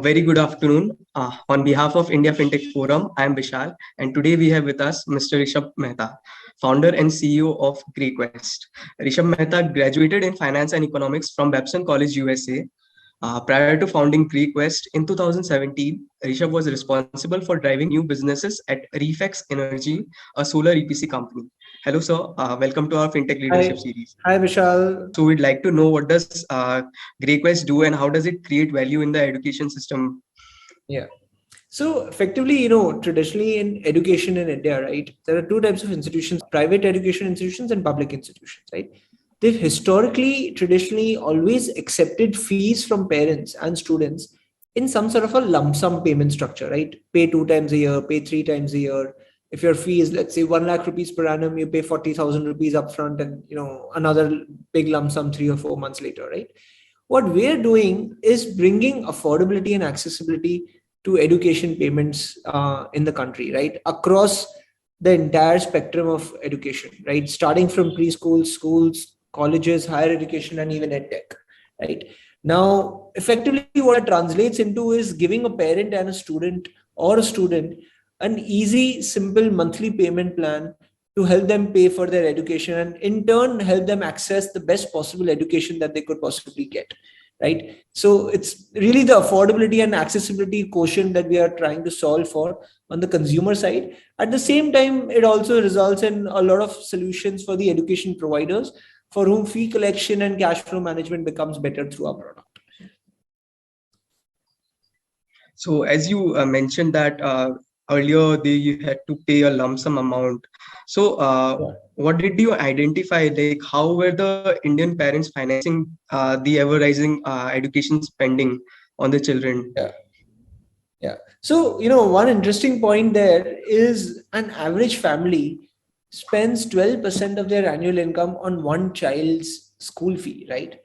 Very good afternoon. On behalf of India FinTech Forum, I am Vishal, and today we have with us Mr. Rishabh Mehta, founder and CEO of GreyQuest. Rishabh Mehta graduated in Finance and Economics from Babson College, USA. Prior to founding GreyQuest in 2017, Rishabh was responsible for driving new businesses at Refex Energy, a solar EPC company. Hello, sir. Welcome to our FinTech Leadership Hi, Series. hi Vishal. So we'd like to know what does GreyQuest do and how does it create value in the education system? Yeah. So effectively, traditionally in education in India, right, there are two types of institutions, private education institutions and public institutions, right? They've historically, traditionally always accepted fees from parents and students in some sort of a lump sum payment structure, right? Pay 2 times a year, pay 3 times a year. If your fee is, let's say, 1 lakh rupees per annum, you pay 40,000 rupees upfront and, another big lump sum 3 or 4 months later, right? What we're doing is bringing affordability and accessibility to education payments in the country, right? Across the entire spectrum of education, right? Starting from preschool, schools, colleges, higher education, and even edtech, right? Now, effectively, what it translates into is giving a parent and a student or a student an easy, simple monthly payment plan to help them pay for their education and in turn help them access the best possible education that they could possibly get, right? So it's really the affordability and accessibility quotient that we are trying to solve for on the consumer side. At the same time, it also results in a lot of solutions for the education providers for whom fee collection and cash flow management becomes better through our product. So as you mentioned that earlier you had to pay a lump sum amount. So what did you identify? Like how were the Indian parents financing the ever rising education spending on the children? Yeah. So, one interesting point there is an average family spends 12% of their annual income on one child's school fee, right?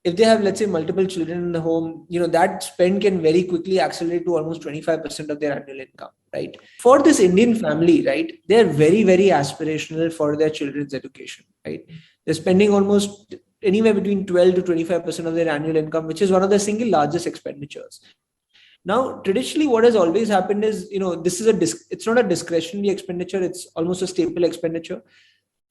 If they have, let's say, multiple children in the home, that spend can very quickly accelerate to almost 25% of their annual income, right? For this Indian family, right, they're very, very aspirational for their children's education, right? They're spending almost anywhere between 12 to 25% of their annual income, which is one of the single largest expenditures. Now, traditionally, what has always happened is, this is it's not a discretionary expenditure, it's almost a staple expenditure.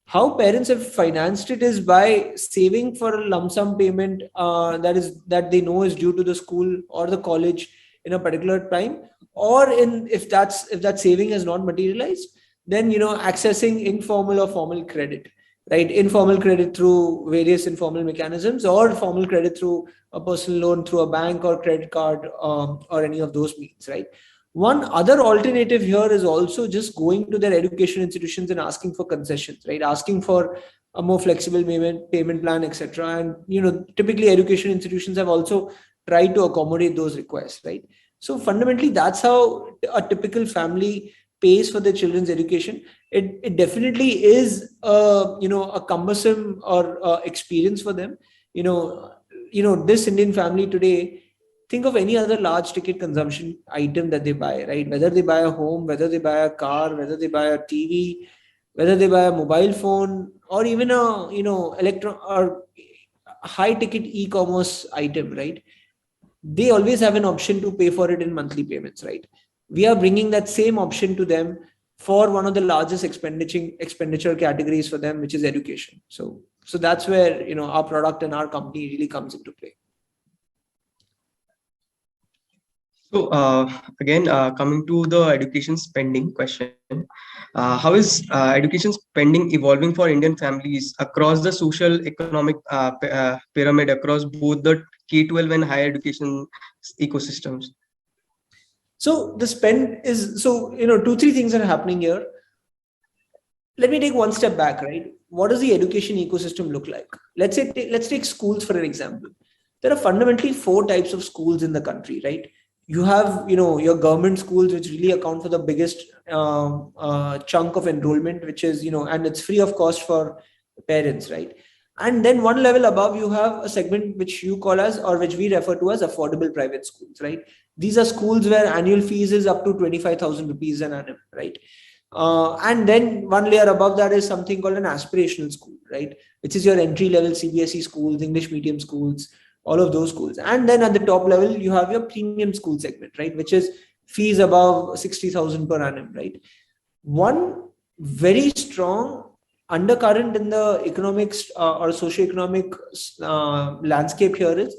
How parents have financed it is by saving for a lump sum payment that they know is due to the school or the college in a particular time, or if that saving has not materialized, then accessing informal or formal credit, right? Informal credit through various informal mechanisms, or formal credit through a personal loan through a bank or credit card, or any of those means, right? One other alternative here is also just going to their education institutions and asking for concessions, right? Asking for a more flexible payment plan, etc. And typically education institutions have also tried to accommodate those requests, right? So fundamentally, that's how a typical family pays for their children's education. It definitely is a cumbersome or experience for them. This Indian family today, think of any other large ticket consumption item that they buy, right? Whether they buy a home, whether they buy a car, whether they buy a TV, whether they buy a mobile phone, or even a electron or high ticket e-commerce item, right? They always have an option to pay for it in monthly payments, right? We are bringing that same option to them for one of the largest expenditure categories for them, which is education. So that's where our product and our company really comes into play. So again, coming to the education spending question, how is education spending evolving for Indian families across the social economic pyramid across both the K-12 and higher education ecosystems? So the spend is, two, three things are happening here. Let me take one step back, right? What does the education ecosystem look like? Let's take schools for an example. There are fundamentally 4 types of schools in the country, right? You have, your government schools, which really account for the biggest chunk of enrollment, which is, and it's free of cost for parents, right? And then one level above, you have a segment which you call as, or which we refer to as affordable private schools, right? These are schools where annual fees is up to 25,000 rupees an annum, right? And then one layer above that is something called an aspirational school, right? Which is your entry level CBSE schools, English medium schools, all of those schools. And then at the top level, you have your premium school segment, right? Which is fees above 60,000 per annum, right? One very strong undercurrent in the economics or socioeconomic landscape here is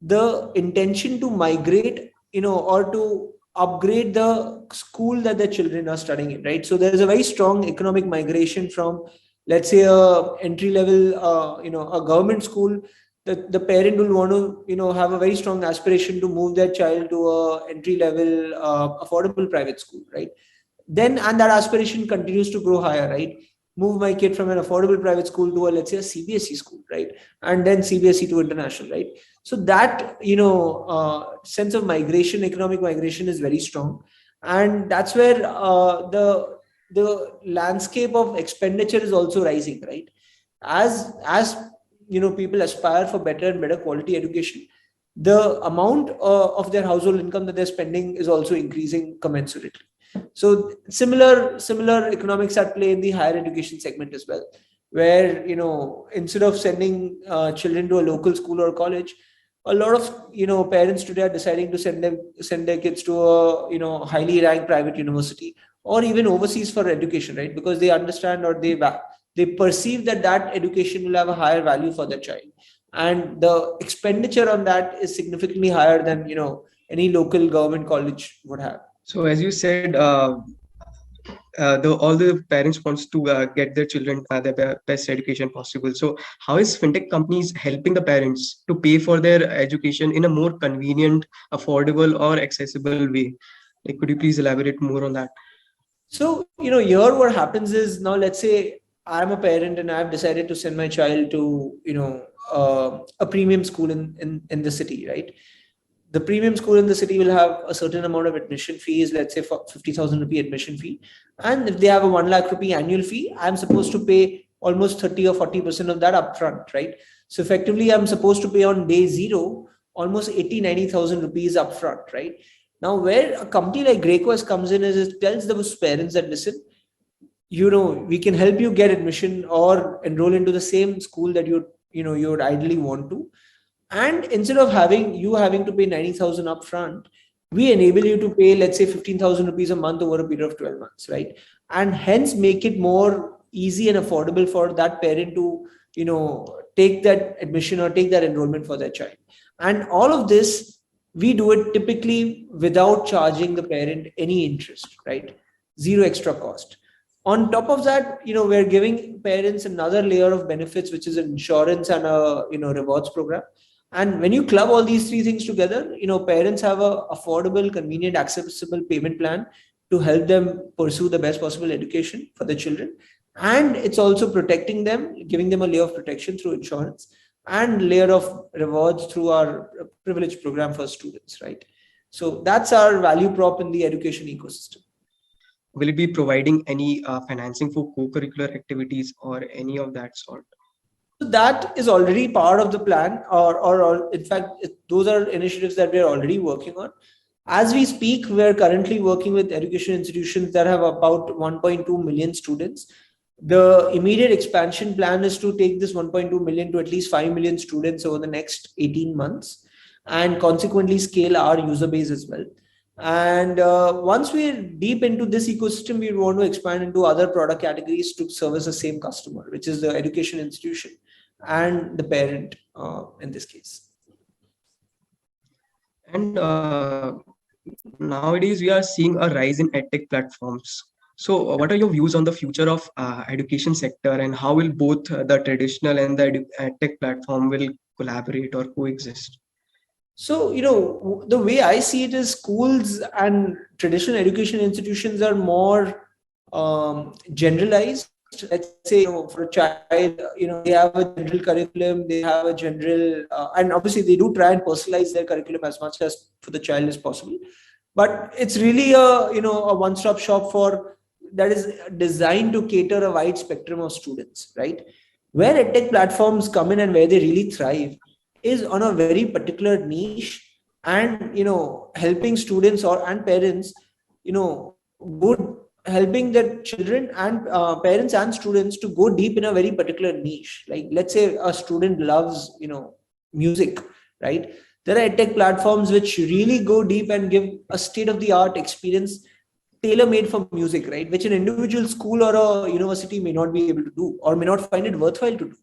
the intention to migrate, or to upgrade the school that the children are studying in, right? So there is a very strong economic migration from, let's say, a entry level, a government school. The parent will want to, have a very strong aspiration to move their child to a entry level, affordable private school, right? Then, and that aspiration continues to grow higher, right? Move my kid from an affordable private school to a, let's say, a CBSE school, right? And then CBSE to international, right? So that, sense of migration, economic migration, is very strong. And that's where the landscape of expenditure is also rising, right? As people aspire for better and better quality education, the amount of their household income that they're spending is also increasing commensurately. So similar economics at play in the higher education segment as well, where, instead of sending children to a local school or college, a lot of parents today are deciding to send their kids to a highly ranked private university, or even overseas for education, right? Because they understand, or they perceive that education will have a higher value for their child, and the expenditure on that is significantly higher than any local government college would have. So as you said, all the parents wants to get their children the best education possible. So how is fintech companies helping the parents to pay for their education in a more convenient, affordable, or accessible way? Like, could you please elaborate more on that? So, here what happens is, now let's say I'm a parent and I've decided to send my child to, a premium school in the city, right? The premium school in the city will have a certain amount of admission fees, let's say for 50,000 rupee admission fee. And if they have a 1 lakh rupee annual fee, I'm supposed to pay almost 30 or 40% of that upfront, right? So effectively, I'm supposed to pay on day zero almost 90,000 rupees upfront, right? Now, where a company like GreyQuest comes in is it tells those parents that, listen, we can help you get admission or enroll into the same school that you would ideally want to. And instead of having to pay 90,000 upfront, we enable you to pay, let's say, 15,000 rupees a month over a period of 12 months, right? And hence make it more easy and affordable for that parent to, take that admission or take that enrollment for their child. And all of this, we do it typically without charging the parent any interest, right? Zero extra cost. On top of that, we're giving parents another layer of benefits, which is an insurance and a, rewards program. And when you club all these three things together, parents have a affordable, convenient, accessible payment plan to help them pursue the best possible education for their children. And it's also protecting them, giving them a layer of protection through insurance and layer of rewards through our privilege program for students, right? So that's our value prop in the education ecosystem. Will it be providing any financing for co-curricular activities or any of that sort? So that is already part of the plan, or in fact, those are initiatives that we are already working on. As we speak, we are currently working with education institutions that have about 1.2 million students. The immediate expansion plan is to take this 1.2 million to at least 5 million students over the next 18 months, and consequently scale our user base as well. And once we're deep into this ecosystem, we want to expand into other product categories to service the same customer, which is the education institution and the parent in this case. And nowadays we are seeing a rise in edtech platforms. So what are your views on the future of education sector, and how will both the traditional and the edtech platform will collaborate or coexist? So, the way I see it is schools and traditional education institutions are more generalized. Let's say, for a child, they have a general curriculum, they have a general, and obviously they do try and personalize their curriculum as much as for the child as possible. But it's really a one-stop shop that is designed to cater a wide spectrum of students, right? Where edtech platforms come in and where they really thrive is on a very particular niche, and helping students and parents, helping their children and parents and students to go deep in a very particular niche. Like, let's say a student loves music, right? There are edtech platforms which really go deep and give a state-of-the-art experience tailor-made for music, right? Which an individual school or a university may not be able to do, or may not find it worthwhile to do,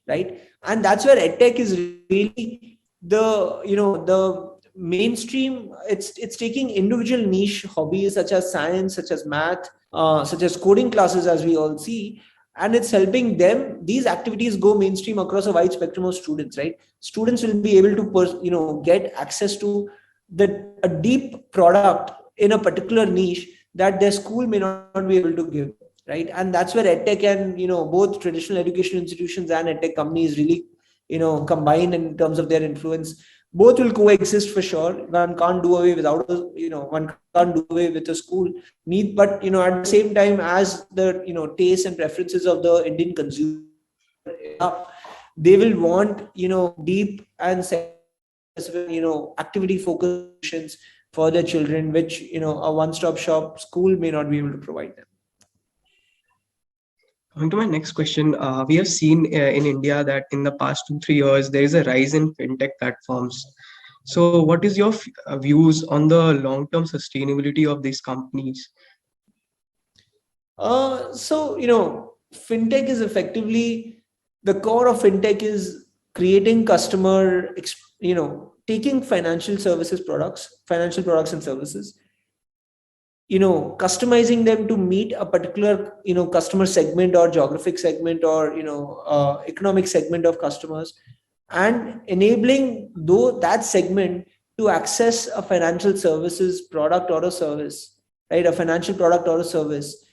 right? And that's where edtech is really the mainstream. It's taking individual niche hobbies such as science, such as math, such as coding classes, as we all see, and it's helping them. These activities go mainstream across a wide spectrum of students, right? Students will be able to get access to a deep product in a particular niche that their school may not be able to give, right? And that's where edtech and both traditional education institutions and edtech companies really combine in terms of their influence. Both will coexist for sure. One can't do away without one can't do away with a school need, but at the same time, as the tastes and preferences of the Indian consumer, they will want deep and specific activity focused for their children, which a one-stop shop school may not be able to provide them. Coming to my next question, we have seen in India that in the past 2-3 years there is a rise in fintech platforms. So, what is your views on the long-term sustainability of these companies? Fintech is effectively, the core of fintech is creating taking financial products and services, customizing them to meet a particular customer segment or geographic segment or economic segment of customers, and enabling that segment to access a financial services product or a service, right? A financial product or a service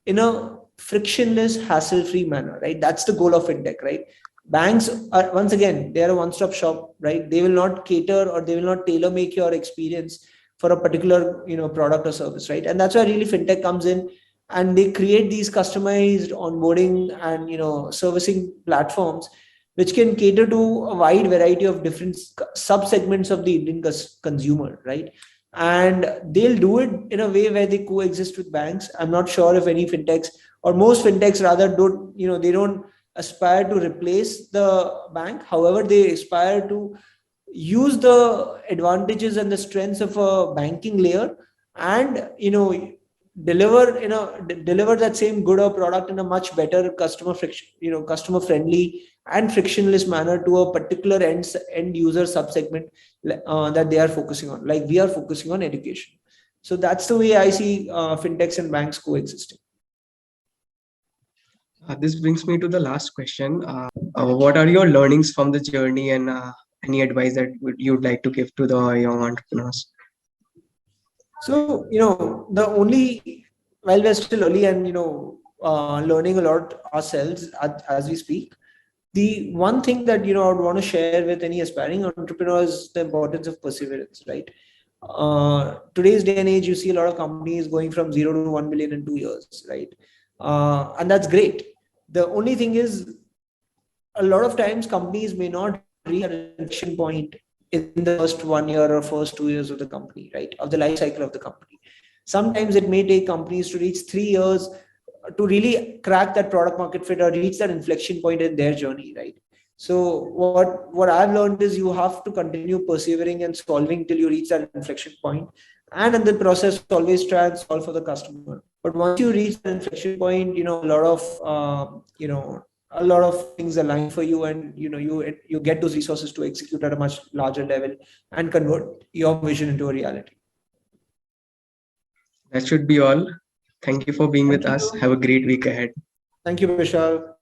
in a frictionless, hassle-free manner, right? That's the goal of fintech, right? Banks are, once again, they are a one-stop shop, right? They will not cater or they will not tailor make your experience for a particular product or service, right? And that's why really fintech comes in, and they create these customized onboarding and servicing platforms which can cater to a wide variety of different sub-segments of the Indian consumer, right? And they'll do it in a way where they coexist with banks. I'm not sure if any fintechs, or most fintechs rather, they don't aspire to replace the bank. However, they aspire to use the advantages and the strengths of a banking layer, and deliver that same good or product in a much better customer friendly and frictionless manner to a particular end user subsegment that they are focusing on, like we are focusing on education. So that's the way I see fintechs and banks coexisting. This brings me to the last question. What are your learnings from the journey, and any advice that you'd like to give to the young entrepreneurs? So, while we're still early and, learning a lot ourselves as we speak, the one thing that, I would want to share with any aspiring entrepreneurs is the importance of perseverance, right? Today's day and age, you see a lot of companies going from 0 to 1 million in 2 years, right? And that's great. The only thing is, a lot of times companies may not reach an inflection point in the first 1 year or first 2 years of the company, right? Of the life cycle of the company. Sometimes it may take companies to reach 3 years to really crack that product market fit or reach that inflection point in their journey, right? So what I've learned is you have to continue persevering and solving till you reach that inflection point. And in the process, always try and solve for the customer. But once you reach the inflection point, a lot of things align for you, and you get those resources to execute at a much larger level and convert your vision into a reality. That should be all. Thank you for being with us. Have a great week ahead. Thank you, Vishal.